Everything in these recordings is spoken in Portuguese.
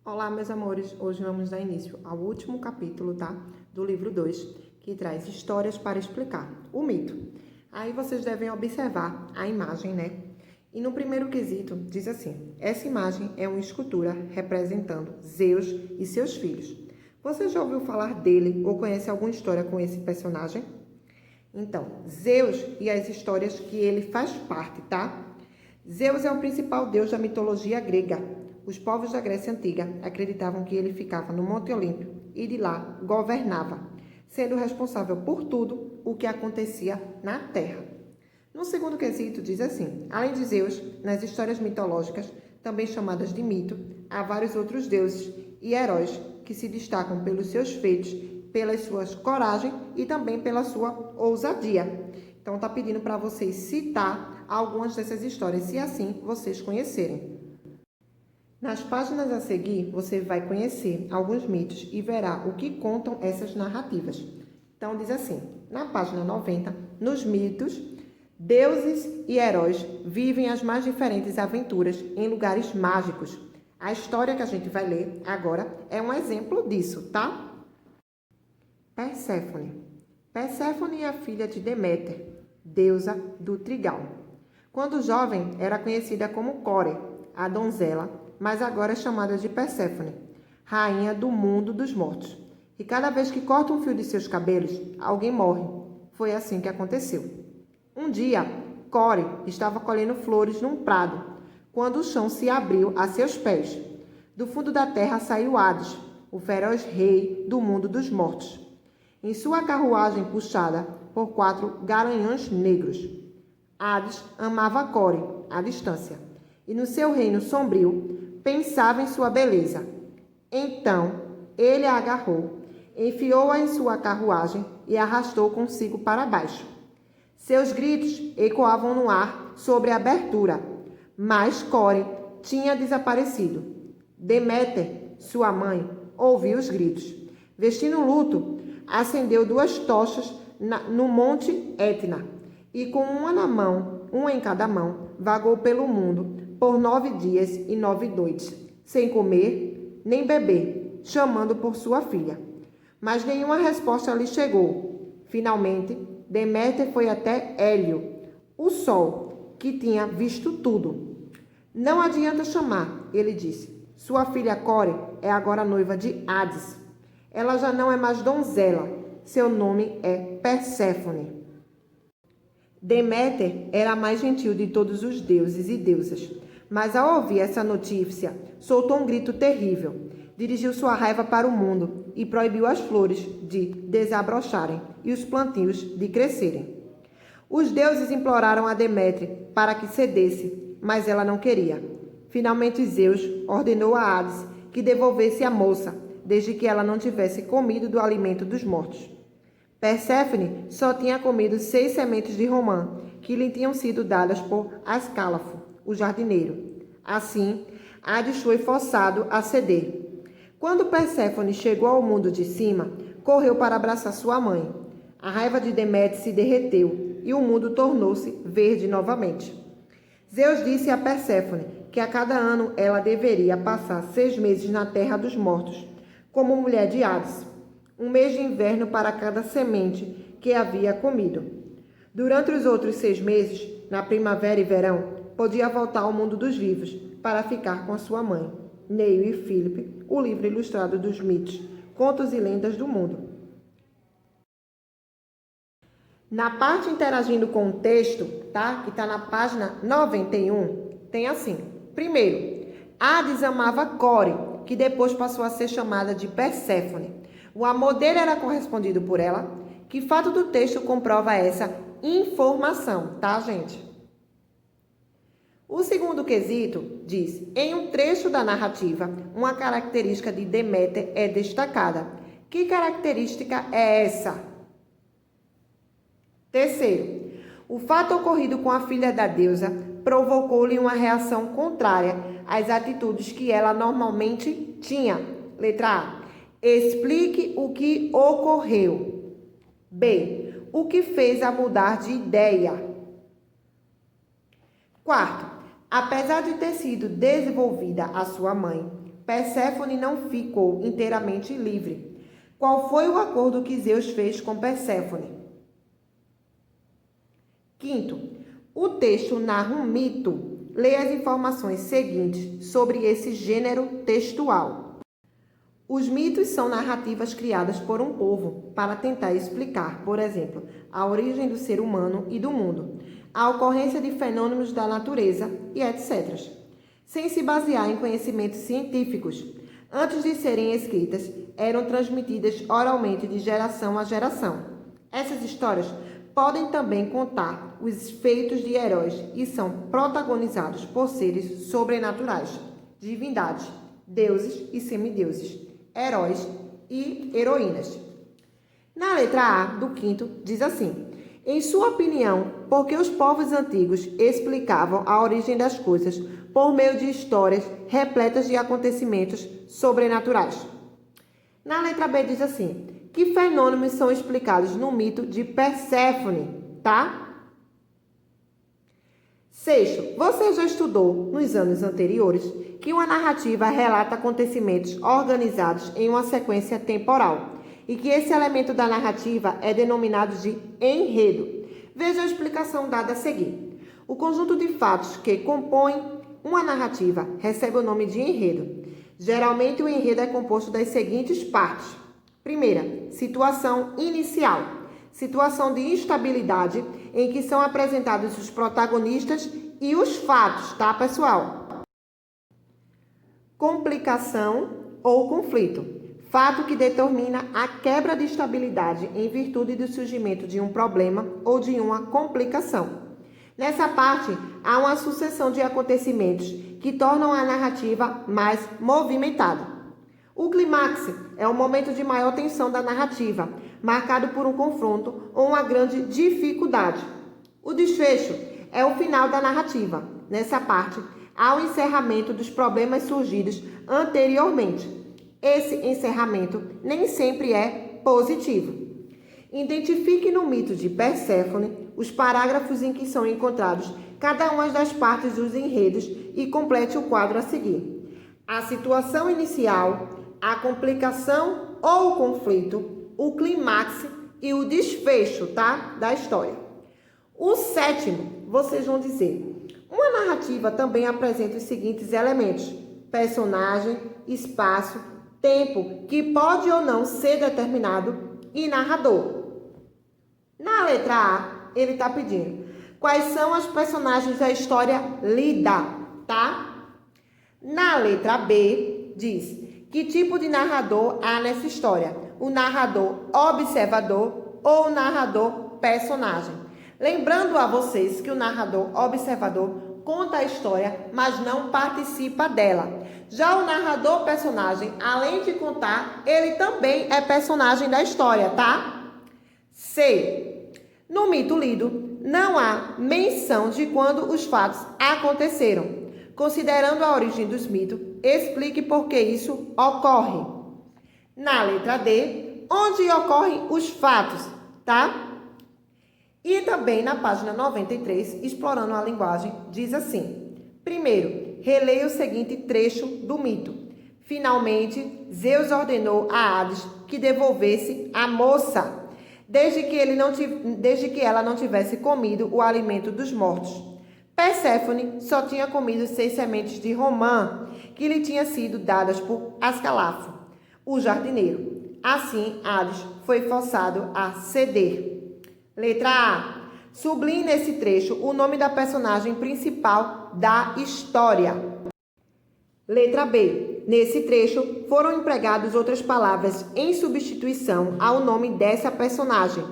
Olá, meus amores! Hoje vamos dar início ao último capítulo, tá? Do livro 2, que traz histórias para explicar o mito. Aí vocês devem observar a imagem, né? E no primeiro quesito diz assim: essa imagem é uma escultura representando Zeus e seus filhos. Você já ouviu falar dele ou conhece alguma história com esse personagem? Então, Zeus e as histórias que ele faz parte, tá? Zeus é o principal deus da mitologia grega. Os povos da Grécia Antiga acreditavam que ele ficava no Monte Olímpio e de lá governava, sendo responsável por tudo o que acontecia na Terra. No segundo quesito diz assim: além de Zeus, nas histórias mitológicas, também chamadas de mito, há vários outros deuses e heróis que se destacam pelos seus feitos, pelas suas coragem e também pela sua ousadia. Então tá pedindo para vocês citar algumas dessas histórias, se assim vocês conhecerem. Nas páginas a seguir, você vai conhecer alguns mitos e verá o que contam essas narrativas. Então diz assim: na página 90, nos mitos, deuses e heróis vivem as mais diferentes aventuras em lugares mágicos. A história que a gente vai ler agora é um exemplo disso, tá? Perséfone. Perséfone é a filha de Deméter, deusa do trigal. Quando jovem, era conhecida como Core, a donzela, mas agora é chamada de Perséfone, rainha do mundo dos mortos. E cada vez que corta um fio de seus cabelos, alguém morre. Foi assim que aconteceu. Um dia, Core estava colhendo flores num prado, quando o chão se abriu a seus pés. Do fundo da terra saiu Hades, o feroz rei do mundo dos mortos, em sua carruagem puxada por 4 garanhões negros. Hades amava Core à distância, e no seu reino sombrio pensava em sua beleza. Então ele a agarrou, enfiou-a em sua carruagem e a arrastou consigo para baixo. Seus gritos ecoavam no ar sobre a abertura, mas Core tinha desaparecido. Deméter, sua mãe, ouviu os gritos. Vestindo luto, acendeu 2 tochas no monte Etna e com uma em cada mão, vagou pelo mundo por 9 dias e 9 noites, sem comer nem beber, chamando por sua filha. Mas nenhuma resposta lhe chegou. Finalmente, Deméter foi até Hélio, o sol, que tinha visto tudo. Não adianta chamar, ele disse. Sua filha Core é agora noiva de Hades. Ela já não é mais donzela. Seu nome é Perséfone. Deméter era a mais gentil de todos os deuses e deusas, mas ao ouvir essa notícia, soltou um grito terrível, dirigiu sua raiva para o mundo e proibiu as flores de desabrocharem e os plantios de crescerem. Os deuses imploraram a Deméter para que cedesse, mas ela não queria. Finalmente Zeus ordenou a Hades que devolvesse a moça, desde que ela não tivesse comido do alimento dos mortos. Perséfone só tinha comido 6 sementes de romã, que lhe tinham sido dadas por Ascálafo, o jardineiro. Assim, Hades foi forçado a ceder. Quando Perséfone chegou ao mundo de cima, correu para abraçar sua mãe. A raiva de Deméter se derreteu e o mundo tornou-se verde novamente. Zeus disse a Perséfone que a cada ano ela deveria passar 6 meses na terra dos mortos, como mulher de Hades. 1 mês de inverno para cada semente que havia comido. Durante os outros 6 meses, na primavera e verão, podia voltar ao mundo dos vivos para ficar com a sua mãe. Neio e Filipe, o livro ilustrado dos mitos, contos e lendas do mundo. Na parte interagindo com o texto, tá? Que está na página 91, tem assim. Primeiro, Hades amava Core, que depois passou a ser chamada de Perséfone. O amor dele era correspondido por ela. Que fato do texto comprova essa informação, tá, gente? O segundo quesito diz: em um trecho da narrativa, uma característica de Deméter é destacada. Que característica é essa? Terceiro, o fato ocorrido com a filha da deusa provocou-lhe uma reação contrária às atitudes que ela normalmente tinha. Letra A. Explique o que ocorreu. B. O que fez a mudar de ideia. Quarto, apesar de ter sido desenvolvida a sua mãe, Perséfone não ficou inteiramente livre. Qual foi o acordo que Zeus fez com Perséfone? Quinto, o texto narra um mito. Leia as informações seguintes sobre esse gênero textual. Os mitos são narrativas criadas por um povo para tentar explicar, por exemplo, a origem do ser humano e do mundo, a ocorrência de fenômenos da natureza e etc., sem se basear em conhecimentos científicos. Antes de serem escritas, eram transmitidas oralmente de geração a geração. Essas histórias podem também contar os feitos de heróis e são protagonizados por seres sobrenaturais, divindades, deuses e semideuses, heróis e heroínas. Na letra A do quinto, diz assim: em sua opinião, por que os povos antigos explicavam a origem das coisas por meio de histórias repletas de acontecimentos sobrenaturais? Na letra B diz assim: que fenômenos são explicados no mito de Perséfone, tá? Sexto, você já estudou nos anos anteriores que uma narrativa relata acontecimentos organizados em uma sequência temporal e que esse elemento da narrativa é denominado de enredo. Veja a explicação dada a seguir. O conjunto de fatos que compõem uma narrativa recebe o nome de enredo. Geralmente, o enredo é composto das seguintes partes. Primeira, situação inicial. Situação de instabilidade em que são apresentados os protagonistas e os fatos, tá, pessoal? Complicação ou conflito. Fato que determina a quebra de estabilidade em virtude do surgimento de um problema ou de uma complicação. Nessa parte, há uma sucessão de acontecimentos que tornam a narrativa mais movimentada. O clímax é o momento de maior tensão da narrativa, marcado por um confronto ou uma grande dificuldade. O desfecho é o final da narrativa. Nessa parte, há o encerramento dos problemas surgidos anteriormente. Esse encerramento nem sempre é positivo. Identifique no mito de Perséfone os parágrafos em que são encontrados cada uma das partes dos enredos e complete o quadro a seguir. A situação inicial, a complicação ou o conflito, o clímax e o desfecho, tá? Da história. O sétimo, vocês vão dizer, uma narrativa também apresenta os seguintes elementos: personagem, espaço, tempo, que pode ou não ser determinado, e narrador. Na letra A, ele está pedindo quais são os personagens da história lida, tá? Na letra B, diz que tipo de narrador há nessa história: o narrador observador ou o narrador personagem. Lembrando a vocês que o narrador observador conta a história, mas não participa dela. Já o narrador personagem, além de contar, ele também é personagem da história, tá? C. No mito lido, não há menção de quando os fatos aconteceram. Considerando a origem dos mitos, explique por que isso ocorre. Na letra D, onde ocorrem os fatos, tá? E também na página 93, explorando a linguagem, diz assim: primeiro, releia o seguinte trecho do mito. Finalmente, Zeus ordenou a Hades que devolvesse a moça, desde que ela não tivesse comido o alimento dos mortos. Perséfone só tinha comido 6 sementes de romã, que lhe tinham sido dadas por Ascalafo, o jardineiro. Assim, Hades foi forçado a ceder. Letra A. Sublinhe nesse trecho o nome da personagem principal da história. Letra B. Nesse trecho, foram empregadas outras palavras em substituição ao nome dessa personagem.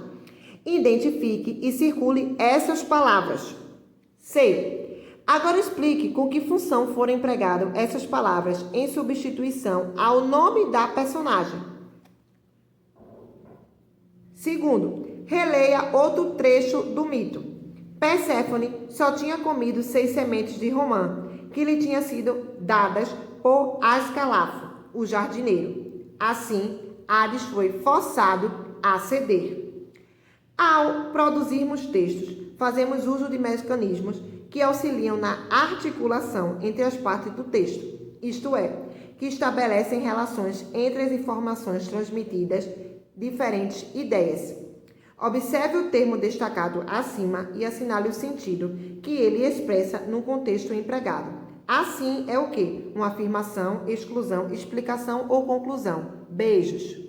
Identifique e circule essas palavras. C. Agora explique com que função foram empregadas essas palavras em substituição ao nome da personagem. Segundo, releia outro trecho do mito. Perséfone só tinha comido 6 sementes de romã, que lhe tinham sido dadas por Ascalafo, o jardineiro. Assim, Hades foi forçado a ceder. Ao produzirmos textos, fazemos uso de mecanismos que auxiliam na articulação entre as partes do texto, isto é, que estabelecem relações entre as informações transmitidas, diferentes ideias. Observe o termo destacado acima e assinale o sentido que ele expressa no contexto empregado. Assim é o quê? Uma afirmação, exclusão, explicação ou conclusão. Beijos!